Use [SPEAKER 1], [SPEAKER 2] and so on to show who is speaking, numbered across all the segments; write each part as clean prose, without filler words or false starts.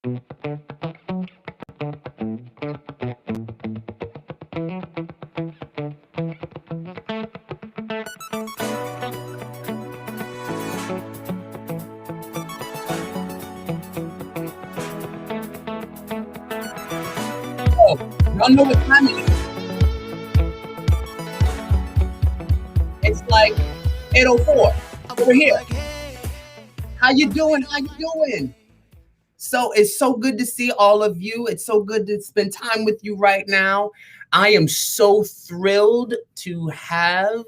[SPEAKER 1] Y'all know what time it is. It's like 8:04. We're here. How you doing? How you doing? So it's so good to see all of you. It's so good to spend time with you right now. I am so thrilled to have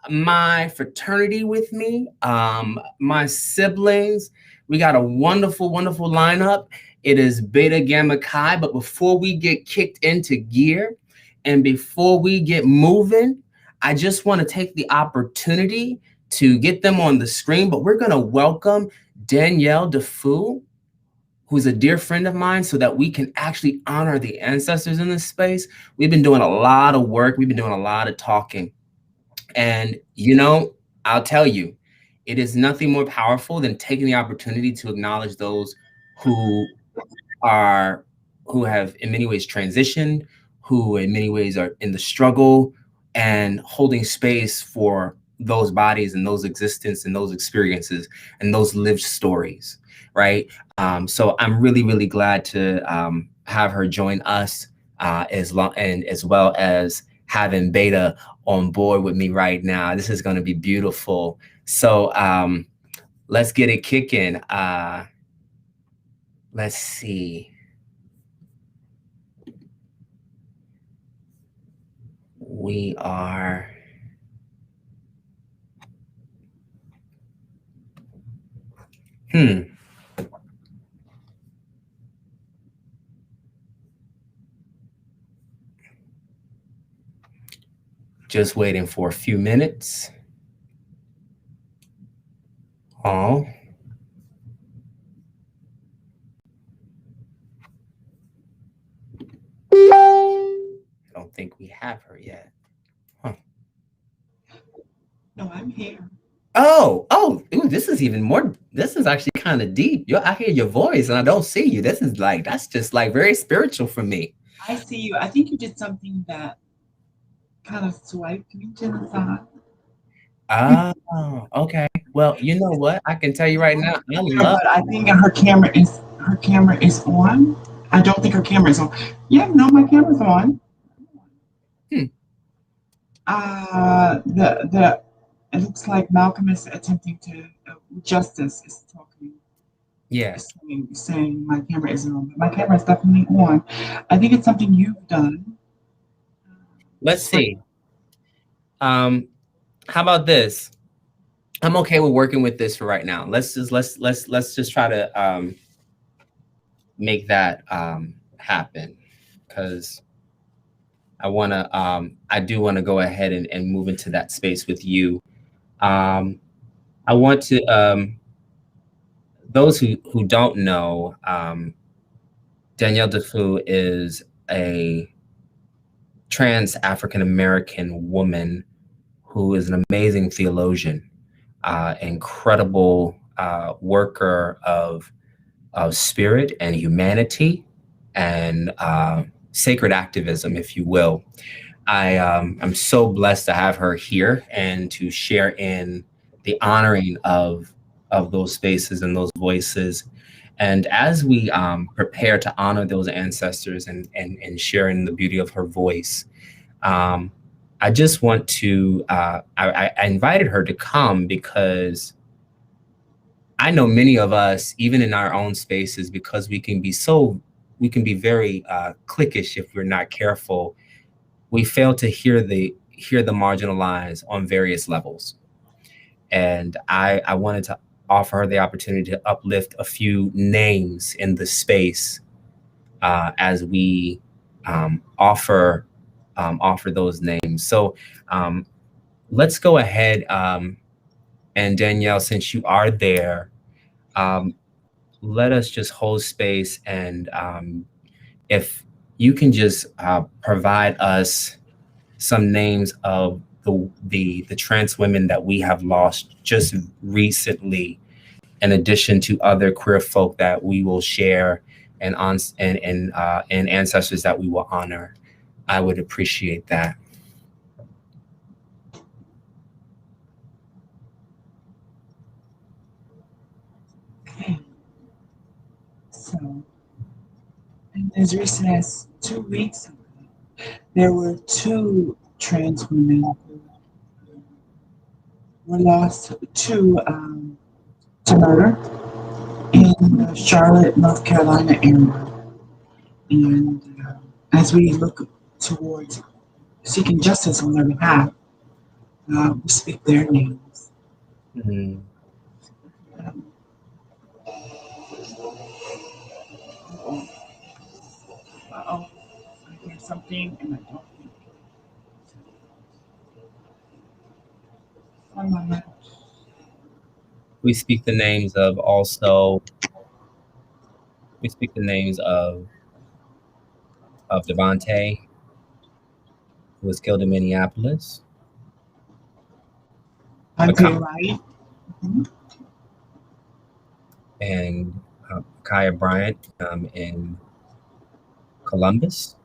[SPEAKER 1] my fraternity with me, my siblings. We got a wonderful, wonderful lineup. It is Beta Gamma Chi, but before we get kicked into gear and before we get moving, I just want to take the opportunity to get them on the screen, but we're going to welcome Danielle Defoe, who's a dear friend of mine, so that we can actually honor the ancestors in this space. We've been doing a lot of work. We've been doing a lot of talking. And, you know, I'll tell you, it is nothing more powerful than taking the opportunity to acknowledge those who have in many ways transitioned, who in many ways are in the struggle, and holding space for those bodies and those existence and those experiences and those lived stories, right? So I'm really, really glad to have her join us as well as having Beta on board with me right now. This is going to be beautiful. So let's get it kicking. Let's see. We are. Just waiting for a few minutes. Oh. I don't think we have her yet. Huh.
[SPEAKER 2] No, I'm here.
[SPEAKER 1] Oh, ooh, this is even more, this is actually kind of deep. I hear your voice and I don't see you. This is like, that's just like very spiritual for me.
[SPEAKER 2] I see you. I think you did something that kind of swiped me to the side.
[SPEAKER 1] Oh, okay. Well, you know what? I can tell you right now,
[SPEAKER 2] But I think her camera is on. I don't think her camera is on. Yeah, no, my camera's on. It looks like Malcolm is attempting to Justice is talking.
[SPEAKER 1] Yeah.
[SPEAKER 2] Saying my camera isn't on. But my camera is definitely on. I think it's something you've done.
[SPEAKER 1] Let's see. How about this? I'm okay with working with this for right now. Let's just try to make that happen, because I do want to go ahead and move into that space with you. I want to those who don't know, Danielle Defoe is a trans African American woman who is an amazing theologian, incredible worker of spirit and humanity and sacred activism, if you will. I'm so blessed to have her here and to share in the honoring of those spaces and those voices. And as we prepare to honor those ancestors and sharing the beauty of her voice, I just want to, I invited her to come because I know many of us, even in our own spaces, because we can be very cliquish if we're not careful. We fail to hear the marginalized on various levels. And I wanted to offer her the opportunity to uplift a few names in the space as we offer those names. So let's go ahead and Danielle, since you are there, let us just hold space, and if you can just provide us some names of the trans women that we have lost just recently, in addition to other queer folk that we will share and ancestors that we will honor. I would appreciate that.
[SPEAKER 2] Okay. So, and as recent as 2 weeks ago, there were two trans women who were lost to murder in the Charlotte, North Carolina area. And as we look towards seeking justice on their behalf, we speak their names.
[SPEAKER 1] Mm-hmm.
[SPEAKER 2] Uh-oh, I hear something and I don't think. One moment.
[SPEAKER 1] We speak the names of also. We speak the names of Devontae, who was killed in Minneapolis.
[SPEAKER 2] Until right. Mm-hmm.
[SPEAKER 1] And Kaya Bryant in Columbus.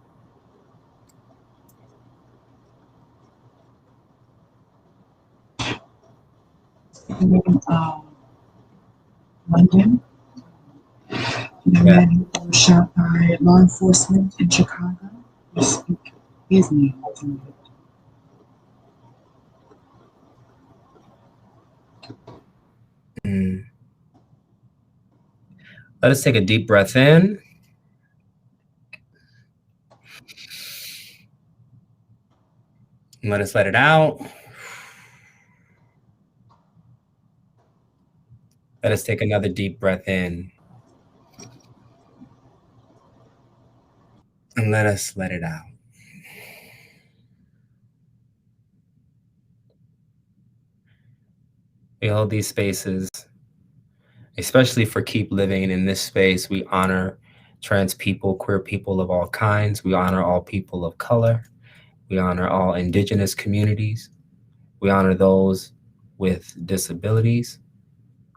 [SPEAKER 2] The name London. The man who was shot by law enforcement in Chicago. We speak his name tonight.
[SPEAKER 1] Mm. Let us take a deep breath in. And let us let it out. Let us take another deep breath in. And let us let it out. We hold these spaces, especially for Keep Living. In this space, we honor trans people, queer people of all kinds. We honor all people of color. We honor all indigenous communities. We honor those with disabilities.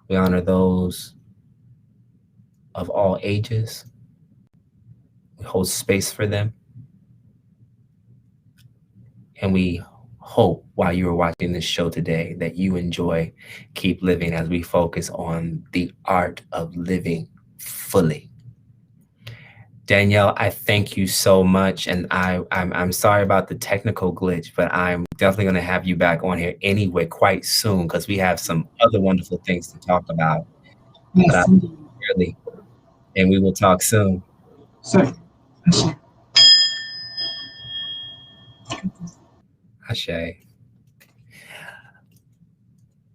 [SPEAKER 1] We honor those of all ages. We hold space for them. And we hope while you are watching this show today that you enjoy Keep Living as we focus on the art of living fully. Danielle, I thank you so much. And I'm sorry about the technical glitch, but I'm definitely going to have you back on here anyway quite soon because we have some other wonderful things to talk about.
[SPEAKER 2] Yes, indeed.
[SPEAKER 1] Really, and we will talk soon.
[SPEAKER 2] So,
[SPEAKER 1] Ashe.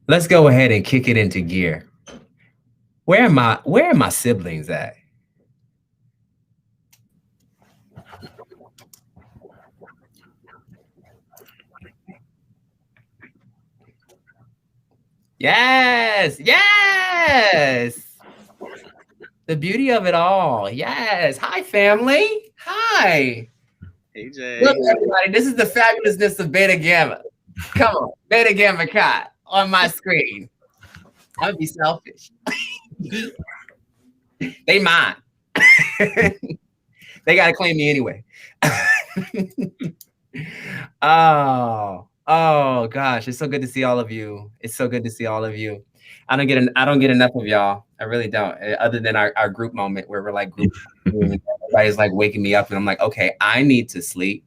[SPEAKER 1] Let's go ahead and kick it into gear. Where are my siblings at? Yes, yes. The beauty of it all. Yes. Hi, family. Hi.
[SPEAKER 3] Hey, Jay.
[SPEAKER 1] Look, everybody, this is the fabulousness of Beta Gamma. Come on, Beta Gamma Chi on my screen. I'm gonna be selfish. They mine. They gotta claim me anyway. Oh gosh, it's so good to see all of you. It's so good to see all of you. I don't get enough of y'all. I really don't. Other than our group moment where we're like group, everybody's like waking me up, and I'm like, okay, I need to sleep.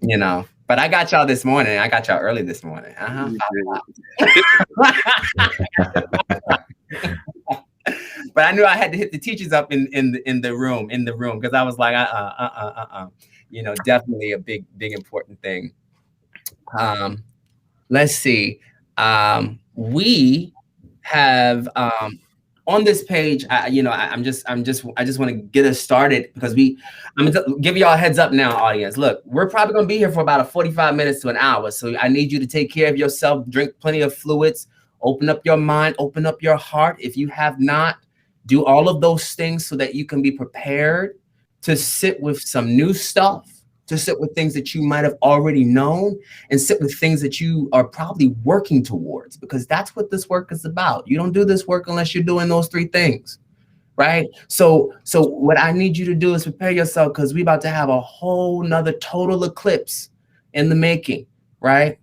[SPEAKER 1] You know, but I got y'all this morning. I got y'all early this morning. But I knew I had to hit the teachers up in the room because I was like, you know, definitely a big important thing. Let's see. We have on this page, I just want to get us started because I'm gonna give y'all a heads up now, audience. Look, we're probably gonna be here for about 45 minutes to an hour. So I need you to take care of yourself, drink plenty of fluids, open up your mind, open up your heart. If you have not, do all of those things so that you can be prepared to sit with some new stuff, to sit with things that you might have already known, and sit with things that you are probably working towards, because that's what this work is about. You don't do this work unless you're doing those three things. right? So what I need you to do is prepare yourself because we about to have a whole nother total eclipse in the making, right?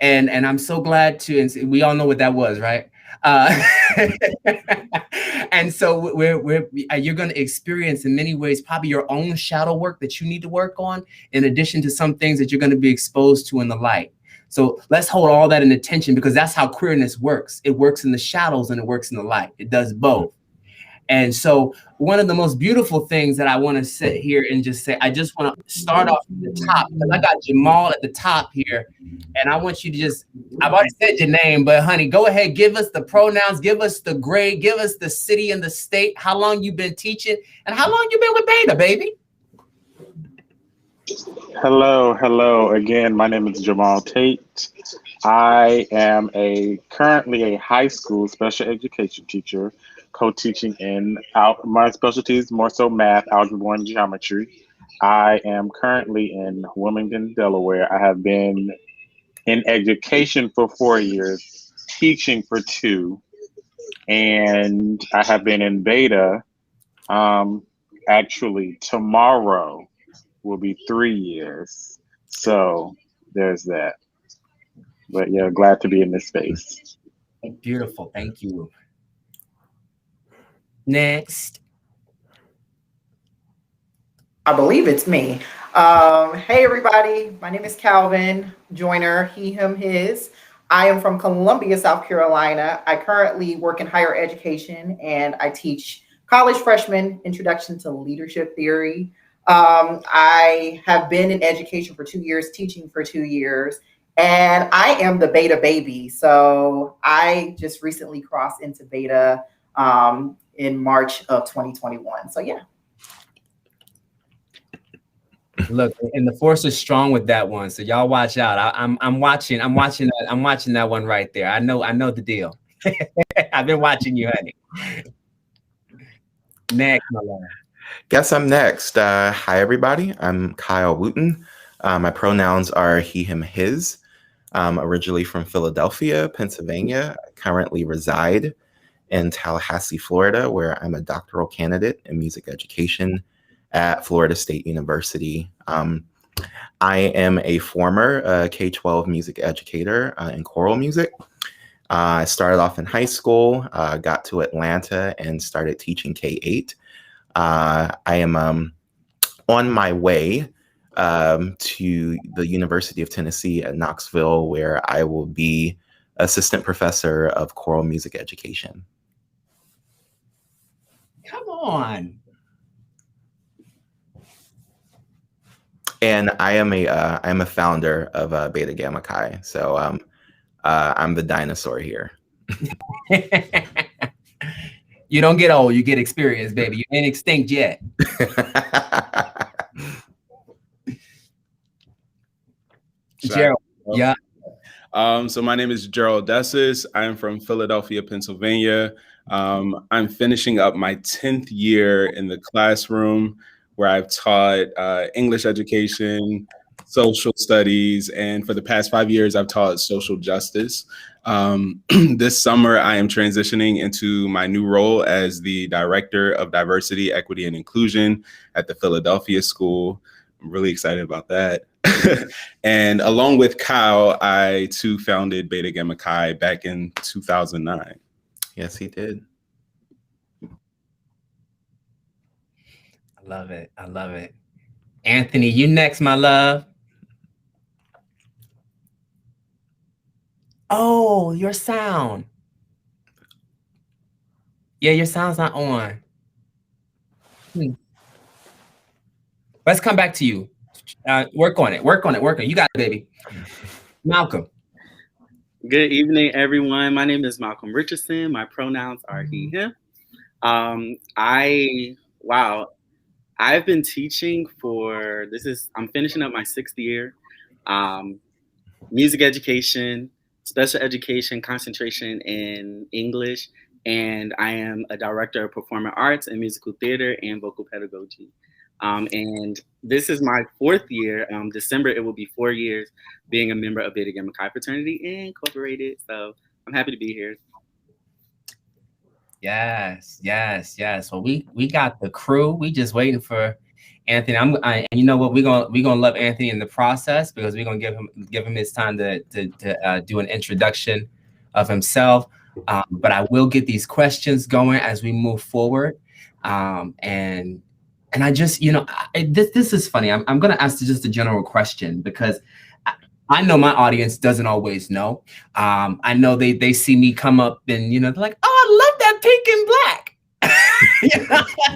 [SPEAKER 1] And I'm so glad to, and we all know what that was, right? Uh, and so you're going to experience in many ways probably your own shadow work that you need to work on, in addition to some things that you're going to be exposed to in the light. So let's hold all that in attention because that's how queerness works. It works in the shadows and it works in the light. It does both. And so one of the most beautiful things that I want to sit here and just say, I just want to start off at the top because I got Jamal at the top here. And I want you to just, I've already said your name, but honey, go ahead, give us the pronouns, give us the grade, give us the city and the state, how long you've been teaching, and how long you been with Beta, baby.
[SPEAKER 3] Hello again. My name is Jamal Tate. I am currently a high school special education teacher, co-teaching in my specialty is more so math, algebra, and geometry. I am currently in Wilmington, Delaware. I have been in education for 4 years, teaching for 2, and I have been in Beta. Actually, tomorrow will be 3 years. So there's that. But yeah, glad to be in this space.
[SPEAKER 1] Beautiful. Thank you. Next.
[SPEAKER 4] I believe it's me. Hey, everybody. My name is Calvin Joyner, he, him, his. I am from Columbia, South Carolina. I currently work in higher education and I teach college freshmen Introduction to Leadership Theory. I have been in education for 2 years, teaching for 2 years, and I am the beta baby. So I just recently crossed into beta in March of 2021. So, yeah.
[SPEAKER 1] Look, and the force is strong with that one, so y'all watch out. I'm watching that one right there. I know the deal. I've been watching you, honey. Next, my love.
[SPEAKER 5] Guess I'm next. Hi, everybody. I'm Kyle Wooten. My pronouns are he, him, his. Originally from Philadelphia, Pennsylvania. I currently reside in Tallahassee, Florida, where I'm a doctoral candidate in music education at Florida State University. I am a former K-12 music educator in choral music. I started off in high school, got to Atlanta and started teaching K-8. I am on my way to the University of Tennessee at Knoxville, where I will be assistant professor of choral music education.
[SPEAKER 1] Come on.
[SPEAKER 5] And I am a founder of Beta Gamma Chi, so I'm the dinosaur here.
[SPEAKER 1] You don't get old, you get experience, baby. You ain't extinct yet. Gerald, yeah.
[SPEAKER 6] So my name is Gerald Dessis. I'm from Philadelphia, Pennsylvania. I'm finishing up my 10th year in the classroom where I've taught English education, social studies, and for the past 5 years, I've taught social justice. This summer, I am transitioning into my new role as the Director of Diversity, Equity, and Inclusion at the Philadelphia School. I'm really excited about that. And along with Kyle, I too founded Beta Gamma Chi back in 2009.
[SPEAKER 5] Yes, he did.
[SPEAKER 1] I love it. I love it. Anthony, you next, my love. Oh, your sound. Yeah, your sound's not on. Let's come back to you. Work on it. Work on it. Work on it. You got it, baby. Malcolm.
[SPEAKER 7] Good evening, everyone. My name is Malcolm Richardson. My pronouns are he, him. I've been teaching I'm finishing up my 6th year. Music education, special education, concentration in English, and I am a director of performing arts and musical theater and vocal pedagogy. And this is my 4th year. December, it will be 4 years being a member of Beta Gamma Chi Fraternity Incorporated. So I'm happy to be here.
[SPEAKER 1] Yes, yes, yes. Well, we got the crew. We just waiting for Anthony. And you know what? We're gonna love Anthony in the process because we're gonna give him his time to do an introduction of himself. But I will get these questions going as we move forward. And I just, this is funny. I'm gonna ask just a general question because I know my audience doesn't always know. I know they see me come up and they're like, "Oh, I love that pink and black."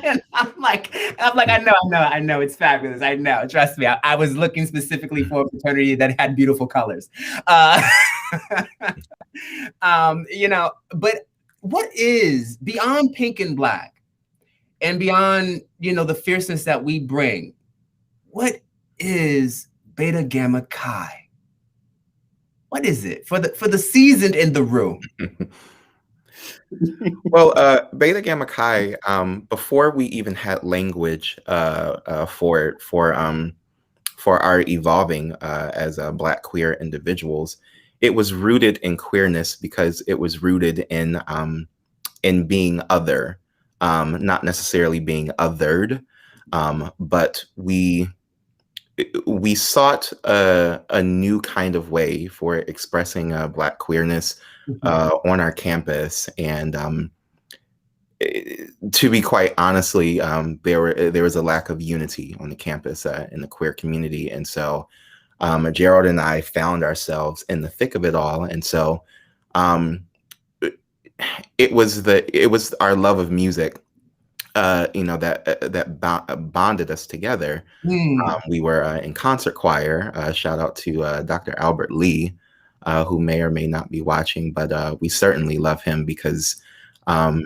[SPEAKER 1] And I'm like, I know, it's fabulous. I know, trust me. I was looking specifically for a fraternity that had beautiful colors. But what is beyond pink and black and beyond, the fierceness that we bring? What is Beta Gamma Chi? What is it for the seasoned in the room?
[SPEAKER 5] Well, Beta Gamma Chi, before we even had language for our evolving as Black queer individuals, it was rooted in queerness because it was rooted in being other, not necessarily being othered, but we sought a new kind of way for expressing Black queerness on our campus, and to be quite honestly, there was a lack of unity on the campus in the queer community, and so Gerald and I found ourselves in the thick of it all, and so it was our love of music, that bonded us together. We were in concert choir. Shout out to Dr. Albert Lee, who may or may not be watching, but we certainly love him because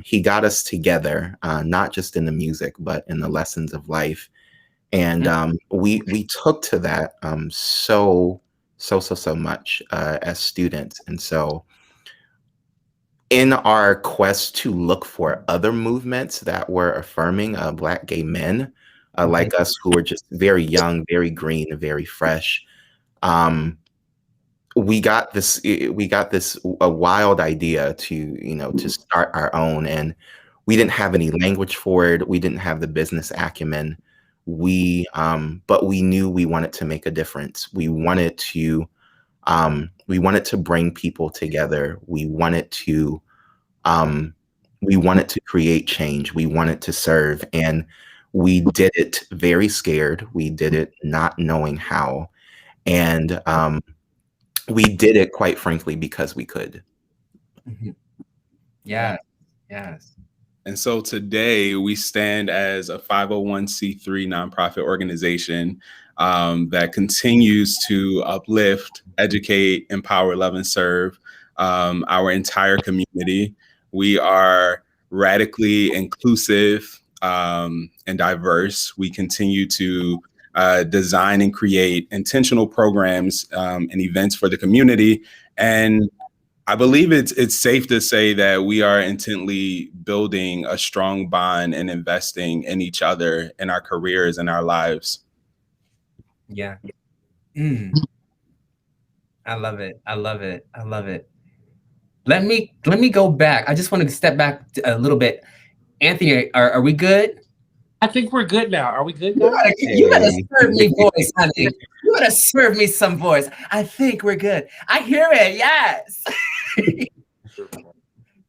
[SPEAKER 5] he got us together, not just in the music, but in the lessons of life. And we took to that so much as students. And so in our quest to look for other movements that were affirming Black gay men like us, who were just very young, very green, very fresh, we got this a wild idea to start our own, and we didn't have any language for it. We didn't have the business acumen. But we knew we wanted to make a difference. We wanted to bring people together. We wanted to create change. We wanted to serve, and we did it very scared. We did it not knowing how, and we did it, quite frankly, because we could.
[SPEAKER 1] Yeah. Yes.
[SPEAKER 6] And so today we stand as a 501c3 nonprofit organization that continues to uplift, educate, empower, love, and serve our entire community. We are radically inclusive and diverse. We continue to design and create intentional programs and events for the community. And I believe it's safe to say that we are intently building a strong bond and investing in each other, in our careers, and our lives.
[SPEAKER 1] Yeah. I love it. I love it. I love it. Let me go back. I just wanted to step back a little bit. Anthony, are we good?
[SPEAKER 8] I think we're good now. Are we good, guys?
[SPEAKER 1] You gotta serve me voice, honey. You gotta serve me some voice. I think we're good. I hear it. Yes.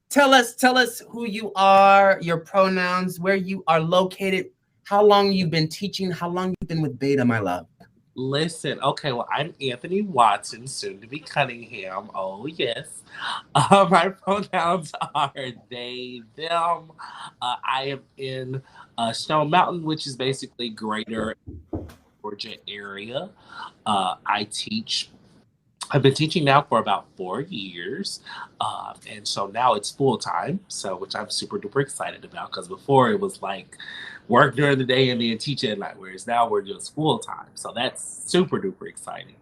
[SPEAKER 1] Tell us who you are, your pronouns, where you are located, how long you've been teaching, how long you've been with Beta, my love.
[SPEAKER 8] Listen, okay, well, I'm Anthony Watson, soon to be Cunningham. Oh, yes. My pronouns are they, them. I am in Stone Mountain, which is basically greater Georgia area. I've been teaching now for about 4 years. And so now it's full time, which I'm super duper excited about, because before it was like work during the day and then teach at night, whereas now we're just full time. So that's super duper exciting.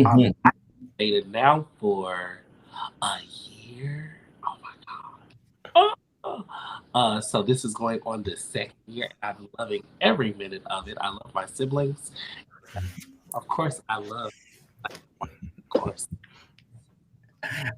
[SPEAKER 8] I've dated now for a year. Oh my God. So this is going on the second year. I'm loving every minute of it. I love my siblings. Of course, I love, of course.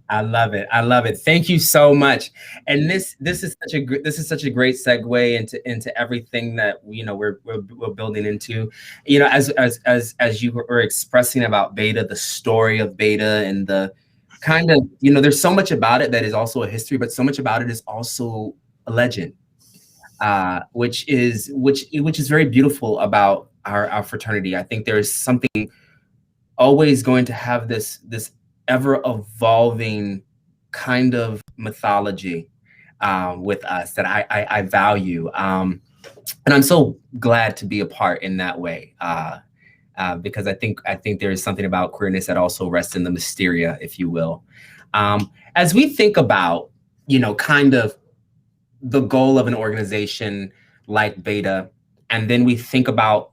[SPEAKER 1] I love it. I love it. Thank you so much. And this is such a great segue into everything that we're building into. As you were expressing about Beta, the story of Beta, and the kind of there's so much about it that is also a history, but so much about it is also a legend, which is very beautiful about our fraternity. I think there is something always going to have this ever evolving kind of mythology with us that I value, and I'm so glad to be a part in that way, because I think there is something about queerness that also rests in the mysteria, if you will. As we think about kind of the goal of an organization like Beta, and then we think about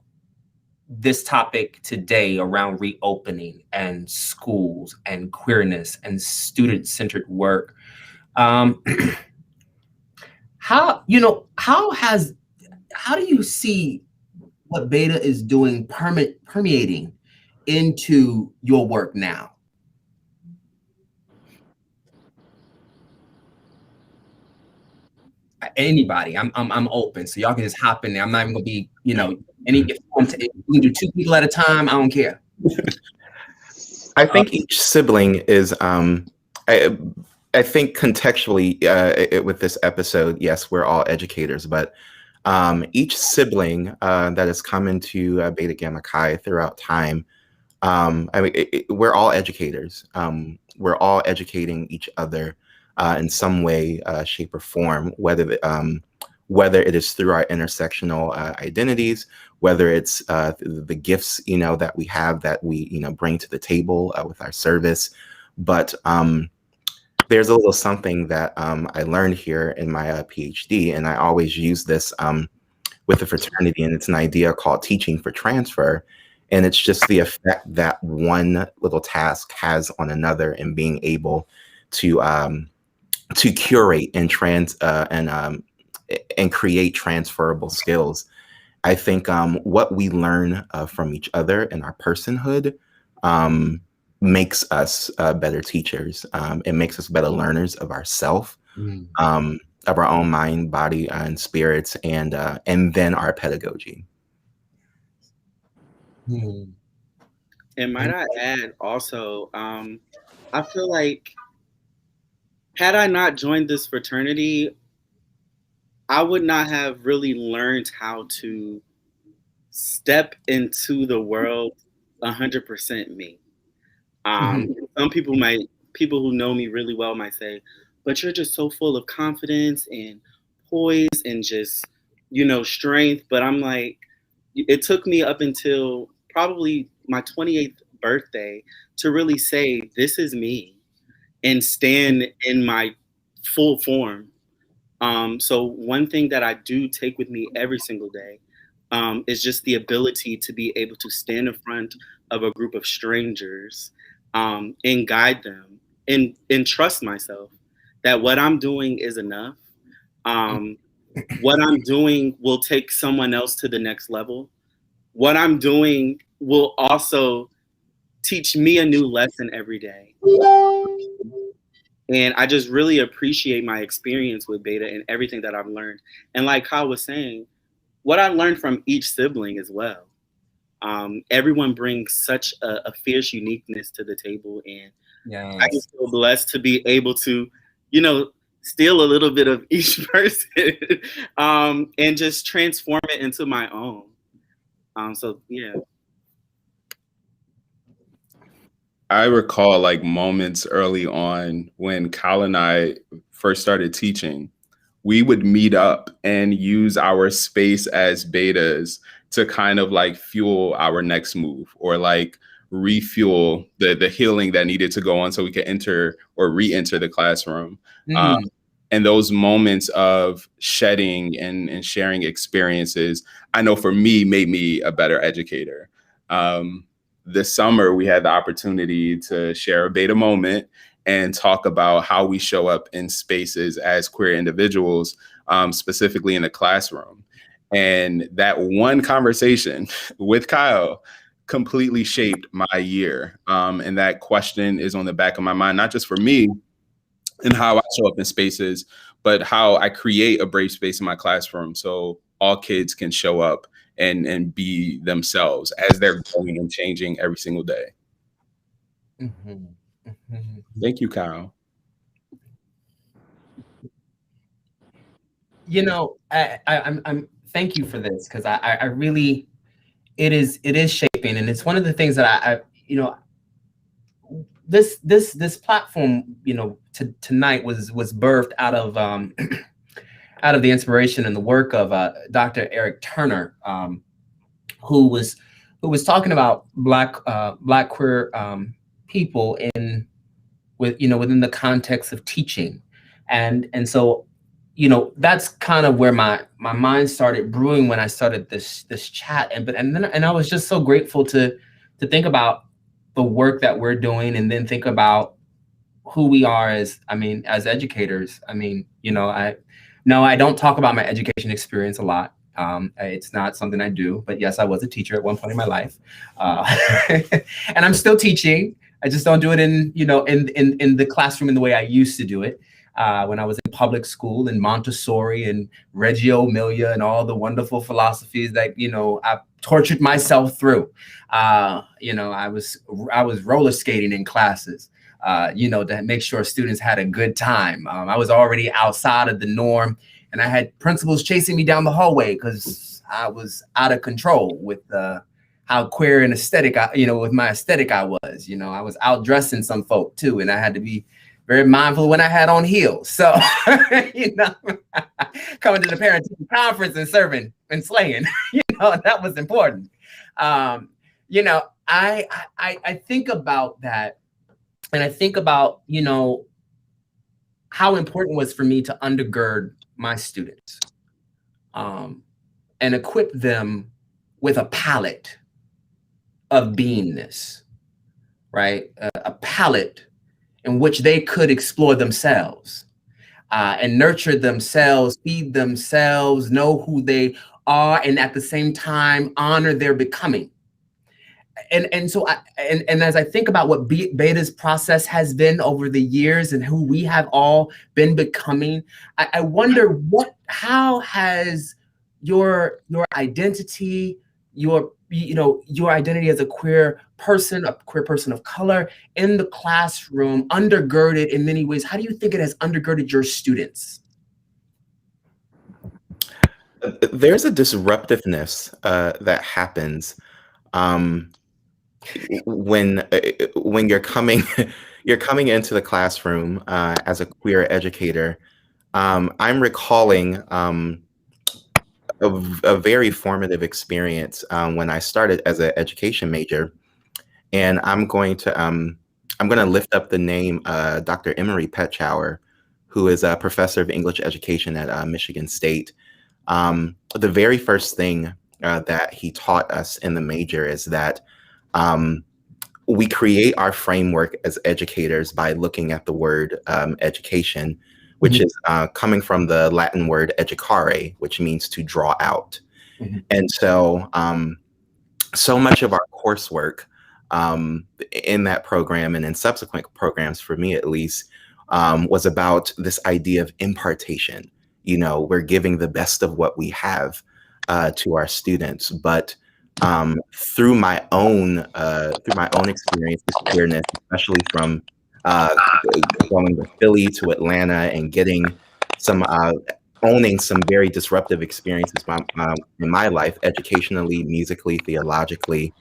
[SPEAKER 1] this topic today around reopening and schools and queerness and student-centered work. How do you see what Beta is doing permeating into your work now? Anybody, I'm open, so y'all can just hop in there. I'm not even gonna be, if you can do two people at a time, I don't care.
[SPEAKER 5] I think each sibling is, I think contextually with this episode, yes, we're all educators, but each sibling that has come into Beta Gamma Chi throughout time, we're all educators. We're all educating each other in some way, shape, or form, whether it is through our intersectional identities, whether it's the gifts that we have that we bring to the table with our service. But there's a little something that I learned here in my PhD, and I always use this with the fraternity, and it's an idea called teaching for transfer. And it's just the effect that one little task has on another, and being able to curate and and create transferable skills. I think what we learn from each other in our personhood makes us better teachers. It makes us better learners of ourself, of our own mind, body, and spirits, and then our pedagogy.
[SPEAKER 7] And might I add also, I feel like had I not joined this fraternity, I would not have really learned how to step into the world 100% me. Some people who know me really well might say, but you're just so full of confidence and poise and just, strength. But I'm like, it took me up until probably my 28th birthday to really say, this is me, and stand in my full form. So one thing that I do take with me every single day is just the ability to be able to stand in front of a group of strangers and guide them and trust myself that what I'm doing is enough. What I'm doing will take someone else to the next level. What I'm doing will also teach me a new lesson every day. And I just really appreciate my experience with Beta and everything that I've learned. And like Kyle was saying, what I learned from each sibling as well. Everyone brings such a fierce uniqueness to the table. And I just feel blessed to be able to, steal a little bit of each person and just transform it into my own. So, yeah.
[SPEAKER 6] I recall moments early on when Kyle and I first started teaching. We would meet up and use our space as betas to kind of fuel our next move, or refuel the healing that needed to go on so we could enter or re-enter the classroom. And those moments of shedding and sharing experiences, I know for me, made me a better educator. This summer, we had the opportunity to share a Beta moment and talk about how we show up in spaces as queer individuals, specifically in the classroom. And that one conversation with Kyle completely shaped my year. And that question is on the back of my mind, not just for me and how I show up in spaces, but how I create a brave space in my classroom so all kids can show up and be themselves as they're growing and changing every single day.
[SPEAKER 1] Mm-hmm. Mm-hmm.
[SPEAKER 6] Thank you, Kyle.
[SPEAKER 1] You know, I'm thank you for this, because I really, it is shaping, and it's one of the things that I you know, this platform, you know, tonight was birthed out of out of the inspiration and the work of Dr. Eric Turner, who was talking about black queer people within the context of teaching, and so, you know, that's kind of where my mind started brewing when I started this chat, and I was just so grateful to think about the work that we're doing, and then think about who we are as educators. You know, I don't talk about my education experience a lot. It's not something I do, but yes, I was a teacher at one point in my life, and I'm still teaching. I just don't do it in the classroom in the way I used to do it when I was in public school, and Montessori and Reggio Emilia and all the wonderful philosophies that I tortured myself through. I was roller skating in classes. To make sure students had a good time. I was already outside of the norm, and I had principals chasing me down the hallway because I was out of control with how queer and aesthetic, with my aesthetic I was. I was outdressing some folk too, and I had to be very mindful when I had on heels. So, coming to the parent conference and serving and slaying, that was important. I think about that. And I think about, how important it was for me to undergird my students and equip them with a palette of beingness, right? A palette in which they could explore themselves and nurture themselves, feed themselves, know who they are, and at the same time, honor their becoming. And so as I think about what Beta's process has been over the years and who we have all been becoming, I wonder how has your identity, your identity as a queer person of color in the classroom undergirded in many ways. How do you think it has undergirded your students?
[SPEAKER 5] There's a disruptiveness that happens when you're coming into the classroom as a queer educator. I'm recalling a very formative experience when I started as an education major, and I'm going to lift up the name Dr. Emery Petschauer, who is a professor of English education at Michigan State. The very first thing that he taught us in the major is that we create our framework as educators by looking at the word education, which is coming from the Latin word educare, which means to draw out. And so, so much of our coursework in that program and in subsequent programs, for me at least, was about this idea of impartation. We're giving the best of what we have to our students, but through my own experience with queerness, especially from going to Philly to Atlanta and getting owning some very disruptive experiences in my life, educationally, musically, theologically.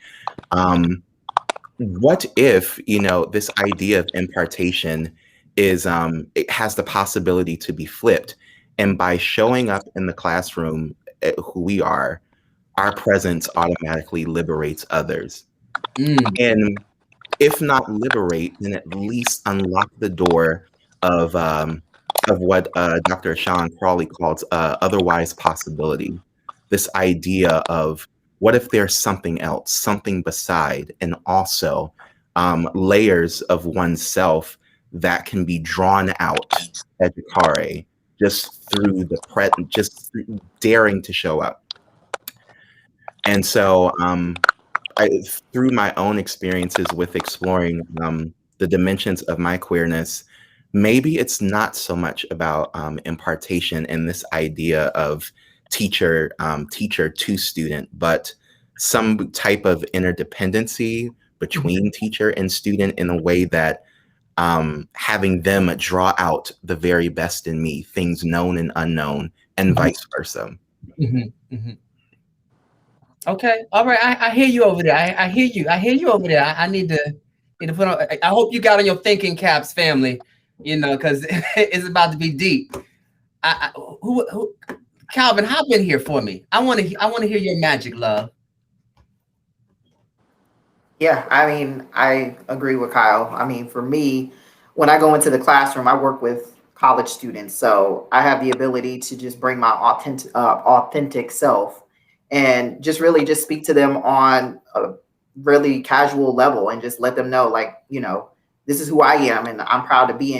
[SPEAKER 5] What if this idea of impartation is it has the possibility to be flipped, and by showing up in the classroom who we are, our presence automatically liberates others. And if not liberate, then at least unlock the door of what Dr. Sean Crawley calls otherwise possibility. This idea of what if there's something else, something beside, and also layers of oneself that can be drawn out educare just through just daring to show up. And so through my own experiences with exploring the dimensions of my queerness, maybe it's not so much about impartation and this idea of teacher to student, but some type of interdependency between teacher and student in a way that having them draw out the very best in me, things known and unknown, and vice versa.
[SPEAKER 1] Okay, all right. I hear you over there. I hear you. I hear you over there. I need to put on. I hope you got on your thinking caps, family. You know, because it's about to be deep. Who, Calvin, hop in here for me. I want to hear your magic, love.
[SPEAKER 4] Yeah, I mean, I agree with Kyle. I mean, for me, when I go into the classroom, I work with college students, so I have the ability to just bring my authentic self and just really just speak to them on a really casual level and just let them know, like, you know, this is who I am, and I'm proud to be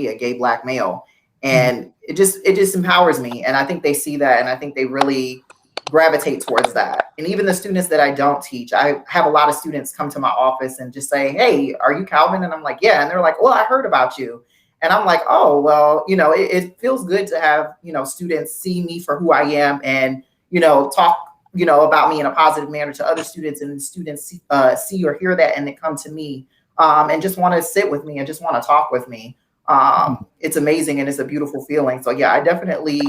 [SPEAKER 4] a gay Black male, and it just empowers me, and I think they see that, and I think they really gravitate towards that. And even the students that I don't teach, I have a lot of students come to my office and just say, "Hey, are you Calvin?" And I'm like, "Yeah." And they're like, "Well, I heard about you." And I'm like, "Oh, well, you know, it feels good to have, you know, students see me for who I am and, you know, talk, you know, about me in a positive manner to other students, and students see or hear that and they come to me and just want to sit with me and just want to talk with me. It's amazing and it's a beautiful feeling. So yeah, I definitely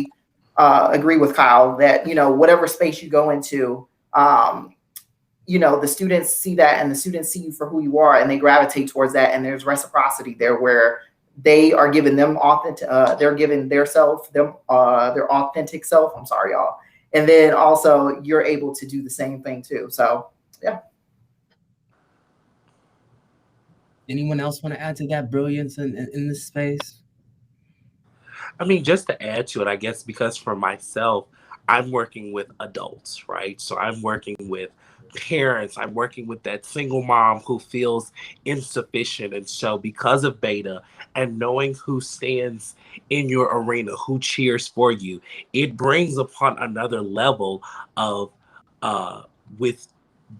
[SPEAKER 4] agree with Kyle that, you know, whatever space you go into, you know, the students see that and the students see you for who you are and they gravitate towards that. And there's reciprocity there where they are giving them they're giving their self, their authentic self. I'm sorry, y'all. And then also you're able to do the same thing too. So yeah.
[SPEAKER 1] Anyone else want to add to that brilliance in this space?
[SPEAKER 8] I mean, just to add to it, I guess, because for myself, I'm working with adults, right? So I'm working with parents. I'm working with that single mom who feels insufficient. And so because of Beta and knowing who stands in your arena, who cheers for you, it brings upon another level of with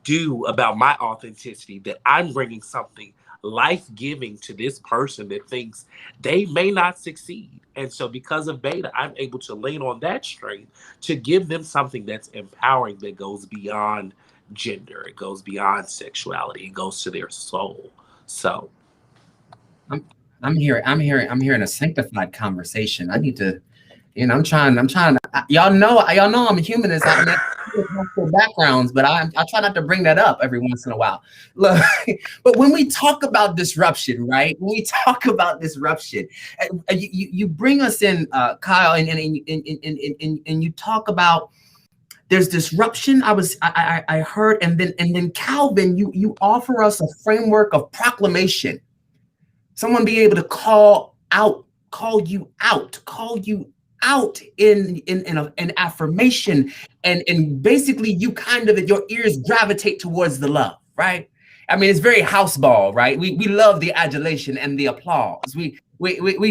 [SPEAKER 8] due about my authenticity, that I'm bringing something life-giving to this person that thinks they may not succeed. And so because of Beta, I'm able to lean on that strength to give them something that's empowering, that goes beyond gender, it goes beyond sexuality, it goes to their soul. So
[SPEAKER 1] I'm hearing a sanctified conversation. I need to, you know, I'm trying to, y'all know I'm a humanist. I mean, backgrounds, but I try not to bring that up every once in a while. Look, but when we talk about disruption, right? When we talk about disruption, you bring us in, Kyle, and you talk about there's disruption. I heard, and then Calvin, you offer us a framework of proclamation. Someone be able to call you out in an affirmation, and basically you kind of, your ears gravitate towards the love, right? I mean, it's very house ball, right? We love the adulation and the applause. We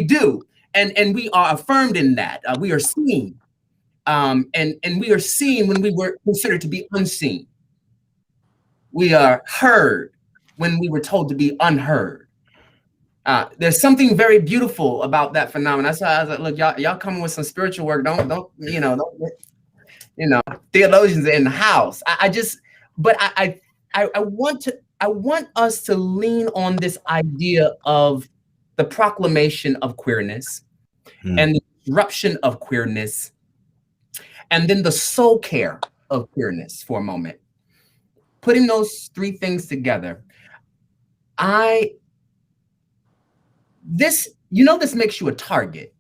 [SPEAKER 1] do, and we are affirmed in that. We are seen, and we are seen when we were considered to be unseen. We are heard when we were told to be unheard. There's something very beautiful about that phenomenon. That's why I was like, look, y'all coming with some spiritual work. Don't theologians in the house. I want us to lean on this idea of the proclamation of queerness and the disruption of queerness, and then the soul care of queerness for a moment. Putting those three things together, this makes you a target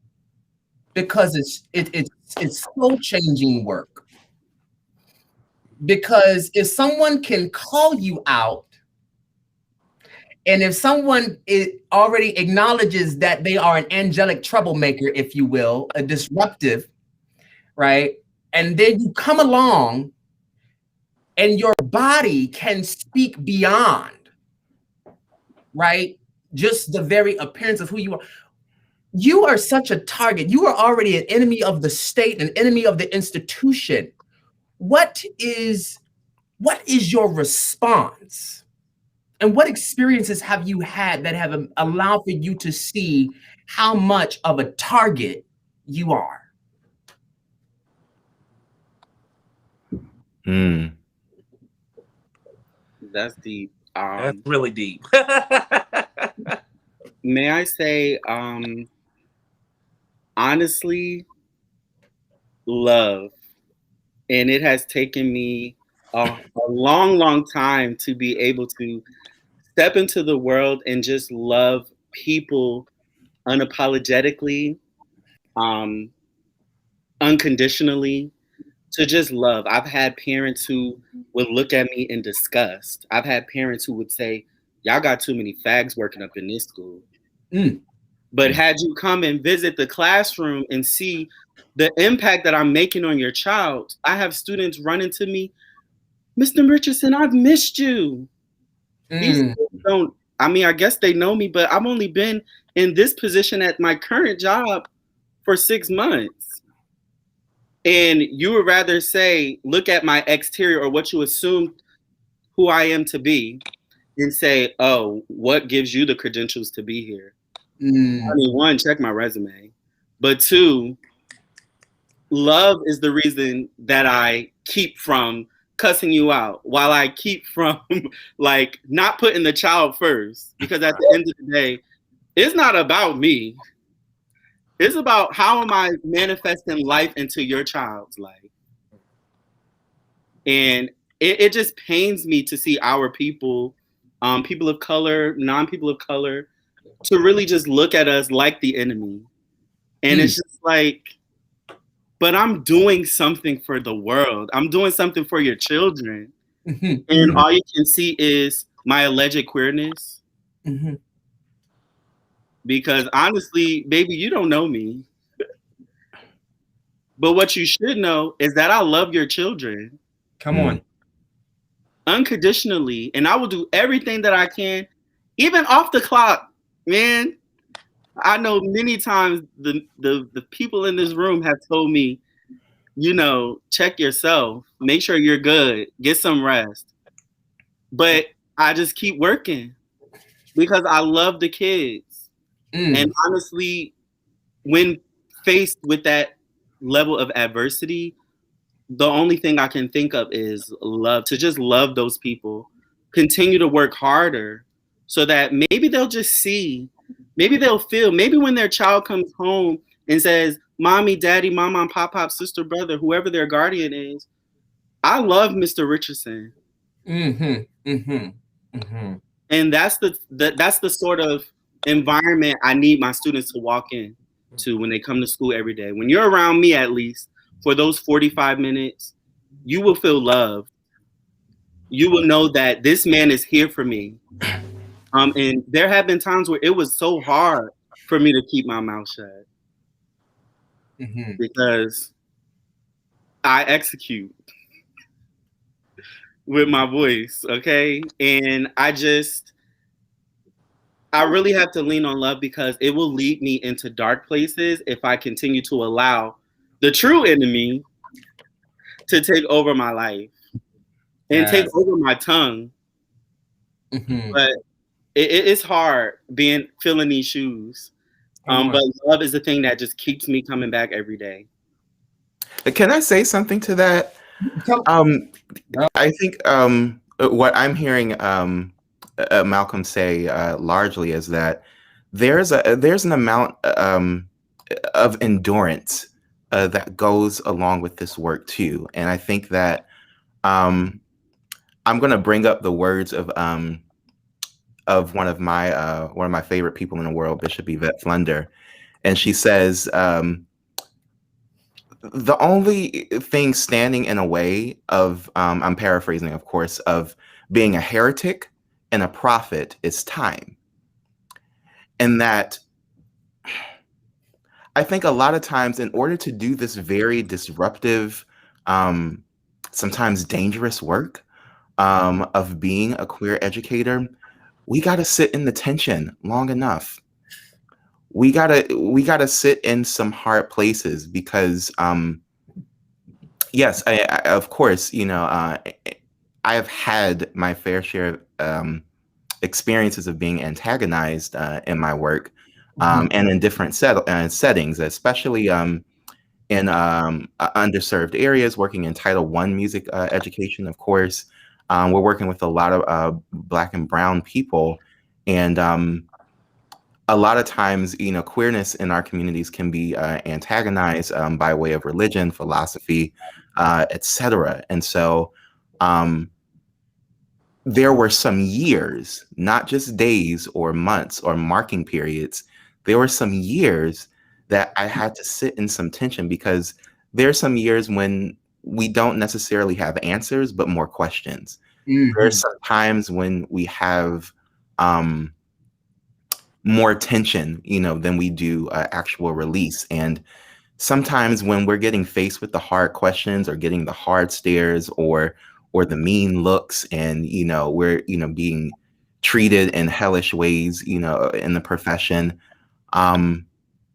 [SPEAKER 1] because it's soul changing work. Because if someone can call you out, and if someone already acknowledges that they are an angelic troublemaker, if you will, a disruptive, right? And then you come along and your body can speak beyond, right? Just the very appearance of who you are. You are such a target. You are already an enemy of the state, an enemy of the institution. What is what is your response? And what experiences have you had that have allowed for you to see how much of a target you are?
[SPEAKER 7] That's deep.
[SPEAKER 8] That's really deep.
[SPEAKER 7] May I say, honestly, love. And it has taken me a long, long time to be able to step into the world and just love people unapologetically, unconditionally, to just love. I've had parents who would look at me in disgust. I've had parents who would say, y'all got too many fags working up in this school. But had you come and visit the classroom and see the impact that I'm making on your child, I have students running to me, Mr. Richardson, I've missed you. These don't, I mean, I guess they know me, but I've only been in this position at my current job for 6 months. And you would rather say, look at my exterior or what you assume who I am to be and say, oh, what gives you the credentials to be here? I mean, one, check my resume. But two, love is the reason that I keep from cussing you out, while I keep from like not putting the child first. Because at the end of the day, it's not about me. It's about how am I manifesting life into your child's life. And it just pains me to see our people, people of color, non-people of color, to really just look at us like the enemy. And it's just like, but I'm doing something for the world. I'm doing something for your children. And all you can see is my alleged queerness. Because honestly, baby, you don't know me. But what you should know is that I love your children.
[SPEAKER 1] Come on.
[SPEAKER 7] Unconditionally. And I will do everything that I can, even off the clock, man. I know many times the people in this room have told me, you know, check yourself, make sure you're good, get some rest. But I just keep working because I love the kids. And honestly, when faced with that level of adversity, the only thing I can think of is love, to just love those people, continue to work harder so that maybe they'll just see, maybe they'll feel, maybe when their child comes home and says, mommy, daddy, mama, pop, sister, brother, whoever their guardian is, I love Mr. Richardson. And that's the sort of environment I need my students to walk in to when they come to school every day. When you're around me, at least for those 45 minutes, you will feel loved. You will know that this man is here for me. And there have been times where it was so hard for me to keep my mouth shut because I execute with my voice, okay? And I really have to lean on love because it will lead me into dark places if I continue to allow the true enemy to take over my life and take over my tongue. But it's hard filling these shoes. But love is the thing that just keeps me coming back every day.
[SPEAKER 5] Can I say something to that? I think what I'm hearing Malcolm say largely is that there's an amount of endurance that goes along with this work too, and I think that I'm going to bring up the words of one of my favorite people in the world, Bishop Yvette Flunder, and she says, the only thing standing in a way of, I'm paraphrasing, of course, of being a heretic and a prophet is time. And that I think a lot of times in order to do this very disruptive, sometimes dangerous work of being a queer educator, we got to sit in the tension long enough. We gotta sit in some hard places because, yes, I, of course, you know, I have had my fair share of experiences of being antagonized in my work, and in different settings, especially in underserved areas, working in Title I music education, of course. We're working with a lot of Black and Brown people, and a lot of times, queerness in our communities can be antagonized by way of religion, philosophy, etc. And so there were some years, not just days or months or marking periods, there were some years that I had to sit in some tension, because there are some years when we don't necessarily have answers, but more questions. There are some times when we have more tension, than we do actual release. And sometimes when we're getting faced with the hard questions, or getting the hard stares, or the mean looks, and we're being treated in hellish ways, in the profession,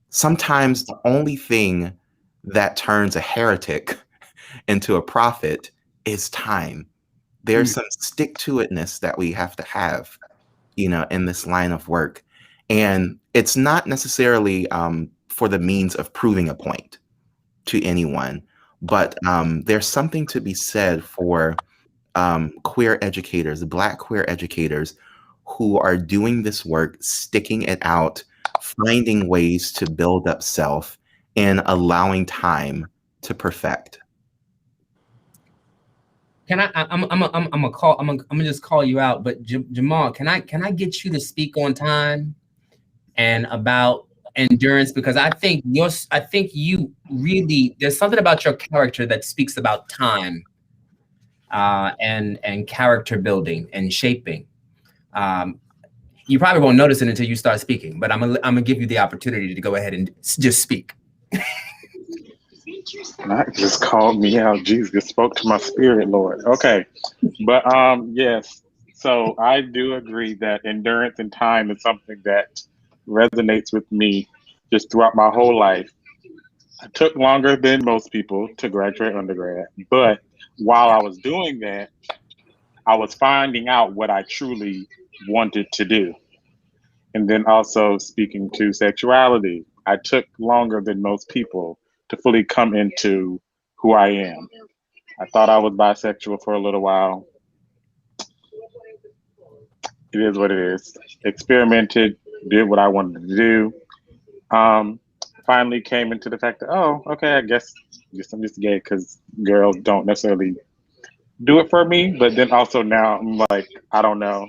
[SPEAKER 5] sometimes the only thing that turns a heretic into a prophet is time. There's some stick-to-itness that we have to have, in this line of work. And it's not necessarily for the means of proving a point to anyone, but there's something to be said for queer educators, Black queer educators, who are doing this work, sticking it out, finding ways to build up self, and allowing time to perfect.
[SPEAKER 1] Can I'm gonna just call you out, but Jamal, can I get you to speak on time and about endurance? Because I think you really, there's something about your character that speaks about time, and character building and shaping. You probably won't notice it until you start speaking, but I'm gonna give you the opportunity to go ahead and just speak.
[SPEAKER 3] Not just called me out. Jesus spoke to my spirit, Lord. Okay. But yes. So I do agree that endurance and time is something that resonates with me just throughout my whole life. I took longer than most people to graduate undergrad, but while I was doing that, I was finding out what I truly wanted to do. And then also speaking to sexuality, I took longer than most people to fully come into who I am. I thought I was bisexual for a little while. It is what it is. Experimented, did what I wanted to do. Um, Finally came into the fact that, oh, okay, I guess I'm just gay because girls don't necessarily do it for me. But then also now I'm like, I don't know.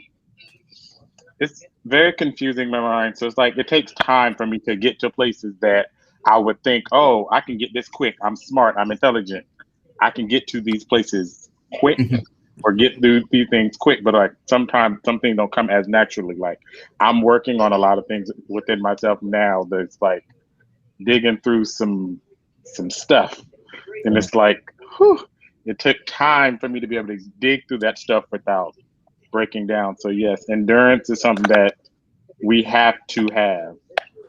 [SPEAKER 3] It's very confusing in my mind. So it's like it takes time for me to get to places that I would think, oh, I can get this quick. I'm smart. I'm intelligent. I can get to these places quick or get through these things quick. But like sometimes some things don't come as naturally. Like I'm working on a lot of things within myself now that's like digging through some stuff. And it's like, whew, it took time for me to be able to dig through that stuff without breaking down. So yes, endurance is something that we have to have.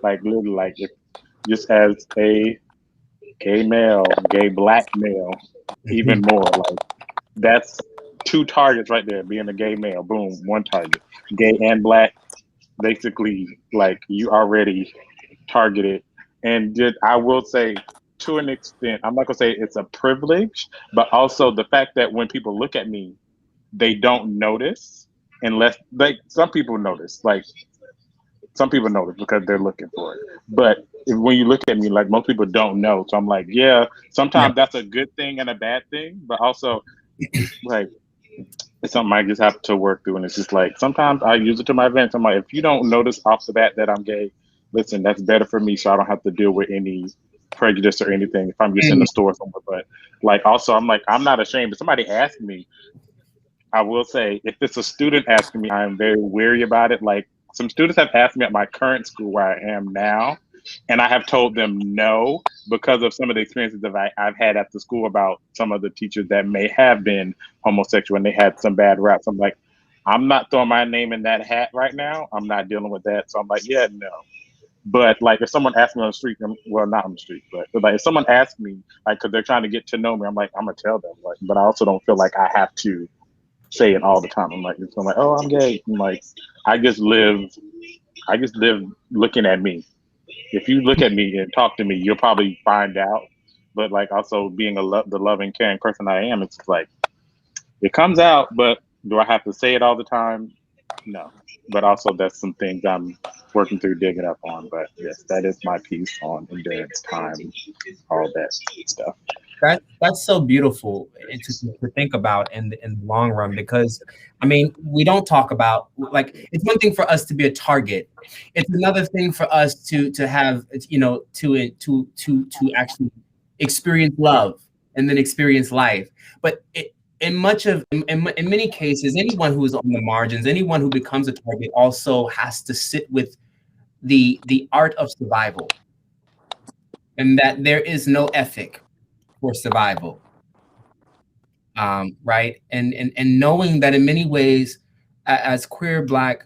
[SPEAKER 3] Like literally, like if just as a gay male, gay Black male, even more. Like that's two targets right there. Being a gay male, boom, one target. Gay and Black, basically, like you already targeted. And did I will say to an extent, I'm not gonna say it's a privilege, but also the fact that when people look at me, they don't notice unless like some people notice. Like some people notice because they're looking for it. But when you look at me, like most people don't know. So I'm like, yeah, sometimes that's a good thing and a bad thing, but also like it's something I just have to work through. And it's just like sometimes I use it to my advantage. I'm like, if you don't notice off the bat that I'm gay, listen, that's better for me, so I don't have to deal with any prejudice or anything if I'm just in the store somewhere. But like also I'm like, I'm not ashamed. If somebody asks me, I will say, if it's a student asking me, I'm very wary about it. Like some students have asked me at my current school where I am now, and I have told them no because of some of the experiences that I've had at the school about some of the teachers that may have been homosexual and they had some bad raps. I'm like, I'm not throwing my name in that hat right now. I'm not dealing with that. So I'm like, yeah, no. But like if someone asks me on the street, well, not on the street, but like if someone asks me, like, because they're trying to get to know me, I'm like, I'm gonna tell them. Like, but I also don't feel like I have to say it all the time. I'm like, oh, I'm gay. I'm like, I just live looking at me. If you look at me and talk to me, you'll probably find out. But like also being the loving, caring person I am, it's like it comes out. But do I have to say it all the time? No. But also that's some things I'm working through, digging up on. But yes, that is my piece on endurance, time, all that stuff.
[SPEAKER 1] That's so beautiful to think about in the long run, because I mean, we don't talk about, like, it's one thing for us to be a target. It's another thing for us to have, to actually experience love and then experience life. But in many cases, anyone who is on the margins, anyone who becomes a target, also has to sit with the art of survival, and that there is no ethic for survival. Right? And knowing that in many ways, as queer Black,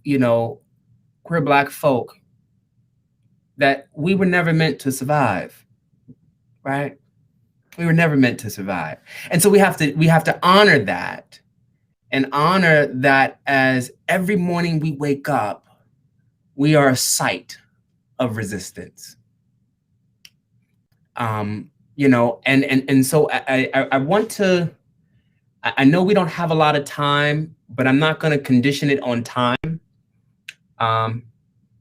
[SPEAKER 1] queer Black folk, that we were never meant to survive, right? We were never meant to survive. And so we have to honor that, and honor that as every morning we wake up, we are a site of resistance. And so I want to, I know we don't have a lot of time, but I'm not going to condition it on time,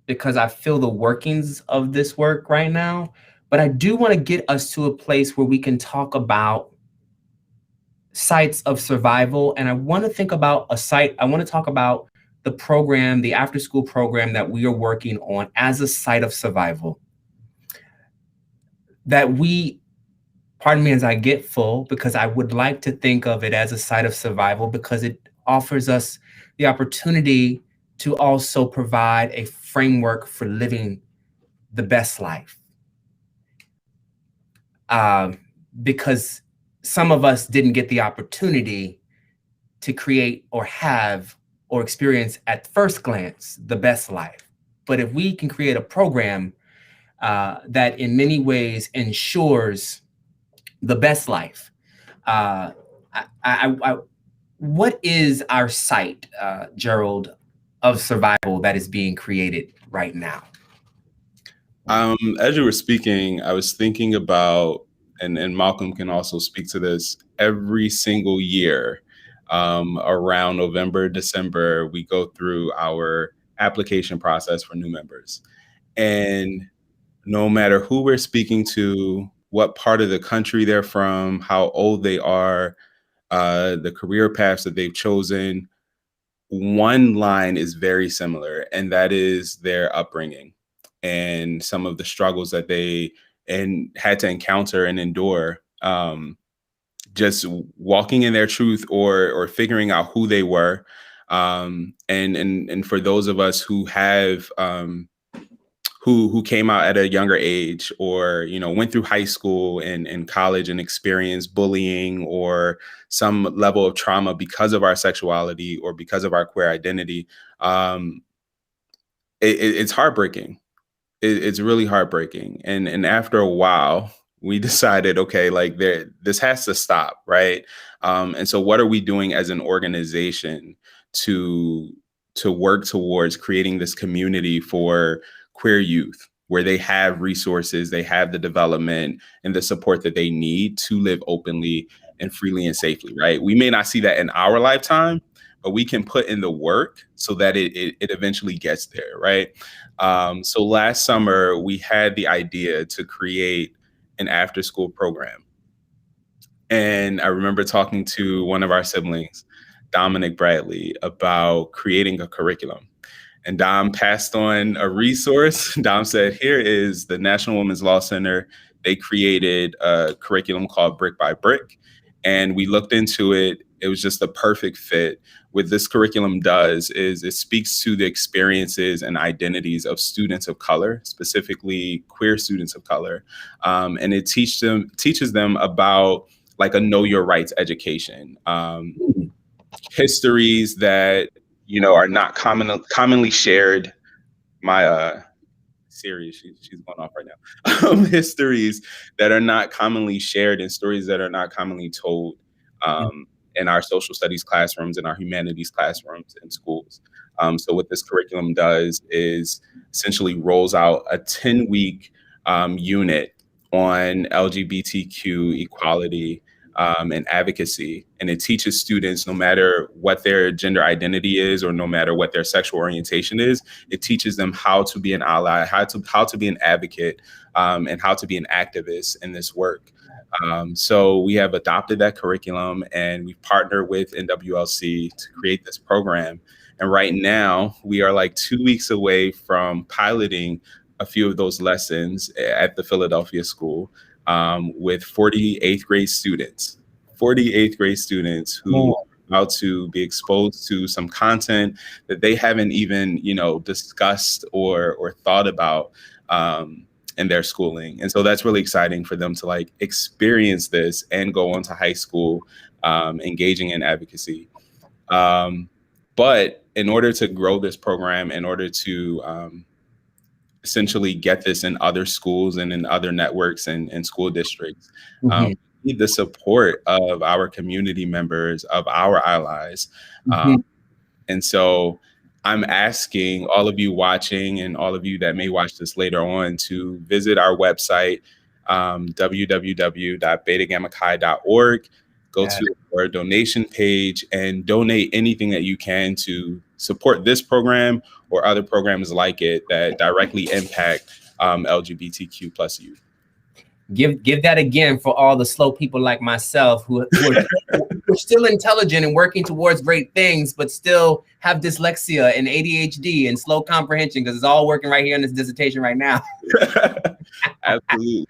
[SPEAKER 1] because I feel the workings of this work right now. But I do want to get us to a place where we can talk about sites of survival. And I want to think about a site. I want to talk about the program, the after school program that we are working on as a site of survival. That we, pardon me as I get full, because I would like to think of it as a site of survival, because it offers us the opportunity to also provide a framework for living the best life. Because some of us didn't get the opportunity to create or have or experience at first glance the best life. But if we can create a program that in many ways ensures the best life, what is our site, Gerald, of survival that is being created right now?
[SPEAKER 6] As you were speaking, I was thinking about, and Malcolm can also speak to this, every single year around November, December, we go through our application process for new members. And no matter who we're speaking to, what part of the country they're from, how old they are, the career paths that they've chosen, one line is very similar, and that is their upbringing and some of the struggles that they had to encounter and endure, just walking in their truth or figuring out who they were. And for those of us who have who came out at a younger age, or went through high school and college and experienced bullying or some level of trauma because of our sexuality or because of our queer identity, it's heartbreaking. It's really heartbreaking. And after a while, we decided, okay, like this has to stop, right? And so what are we doing as an organization to work towards creating this community for queer youth, where they have resources, they have the development and the support that they need to live openly and freely and safely, right? We may not see that in our lifetime, but we can put in the work so that it eventually gets there, right? So last summer, we had the idea to create an after-school program. And I remember talking to one of our siblings, Dominic Bradley, about creating a curriculum. And Dom passed on a resource. Dom said, here is the National Women's Law Center. They created a curriculum called Brick by Brick. And we looked into it. It was just the perfect fit. What this curriculum does is it speaks to the experiences and identities of students of color, specifically queer students of color. And it teaches them about like a know your rights education, histories that are not commonly shared. My Siri, she's going off right now. Histories that are not commonly shared and stories that are not commonly told in our social studies classrooms and our humanities classrooms in schools. So what this curriculum does is essentially rolls out a 10-week unit on LGBTQ equality and advocacy. And it teaches students, no matter what their gender identity is or no matter what their sexual orientation is, it teaches them how to be an ally, how to be an advocate, and how to be an activist in this work. So we have adopted that curriculum and we've partnered with NWLC to create this program. And right now we are like 2 weeks away from piloting a few of those lessons at the Philadelphia school with 48th grade students, 48th grade students who are about to be exposed to some content that they haven't even, discussed or thought about in their schooling. And so that's really exciting for them to like experience this and go on to high school, engaging in advocacy. But in order to grow this program, in order to essentially get this in other schools and in other networks and school districts, we need the support of our community members, of our allies. And so I'm asking all of you watching and all of you that may watch this later on to visit our website, www.betagammachi.org. Go to our donation page and donate anything that you can to support this program or other programs like it that directly impact LGBTQ plus youth.
[SPEAKER 1] Give that again for all the slow people like myself who are still intelligent and working towards great things, but still have dyslexia and ADHD and slow comprehension, because it's all working right here in this dissertation right now.
[SPEAKER 6] Absolutely.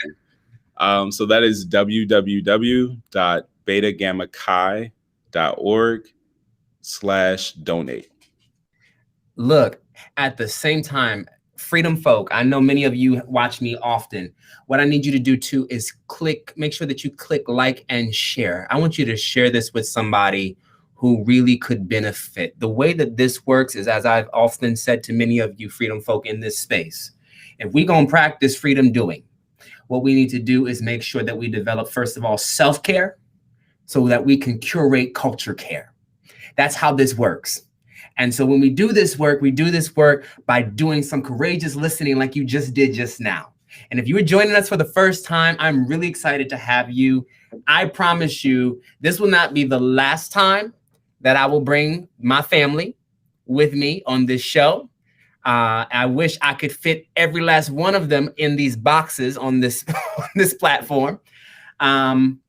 [SPEAKER 6] So that is www.betagammachi.org/donate.
[SPEAKER 1] Look, at the same time, Freedom folk, I know many of you watch me often. What I need you to do too is make sure that you click like and share. I want you to share this with somebody who really could benefit. The way that this works is, as I've often said to many of you freedom folk in this space, if we're gonna practice freedom doing, what we need to do is make sure that we develop, first of all, self-care so that we can curate culture care. That's how this works. And so when we do this work by doing some courageous listening like you just did just now. And if you are joining us for the first time, I'm really excited to have you. I promise you, this will not be the last time that I will bring my family with me on this show. I wish I could fit every last one of them in these boxes on this, this platform. And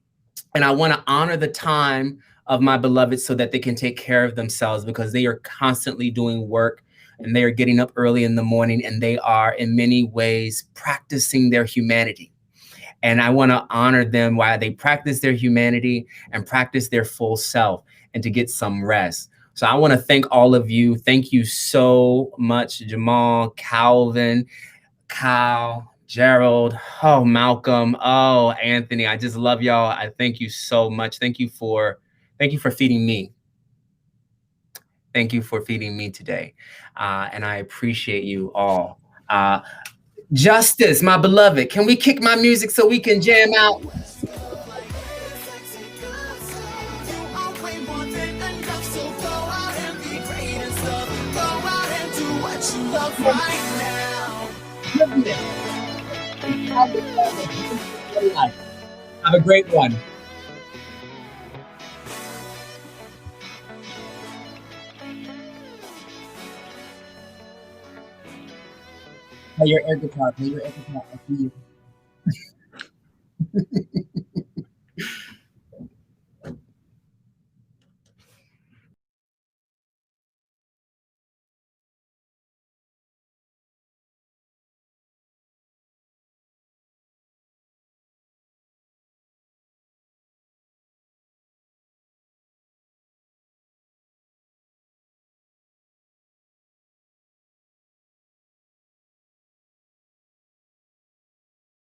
[SPEAKER 1] I want to honor the time of my beloveds so that they can take care of themselves, because they are constantly doing work and they are getting up early in the morning and they are in many ways practicing their humanity. And I want to honor them while they practice their humanity and practice their full self and to get some rest. So I want to thank all of you. Thank you so much, Jamal, Calvin, Kyle, Gerald, oh, Malcolm, oh, Anthony. I just love y'all. I thank you so much. Thank you for feeding me. Thank you for feeding me today. And I appreciate you all. Justice, my beloved, can we kick my music so we can jam out? Have a great one. Play your air guitar. Play your air guitar. I see you.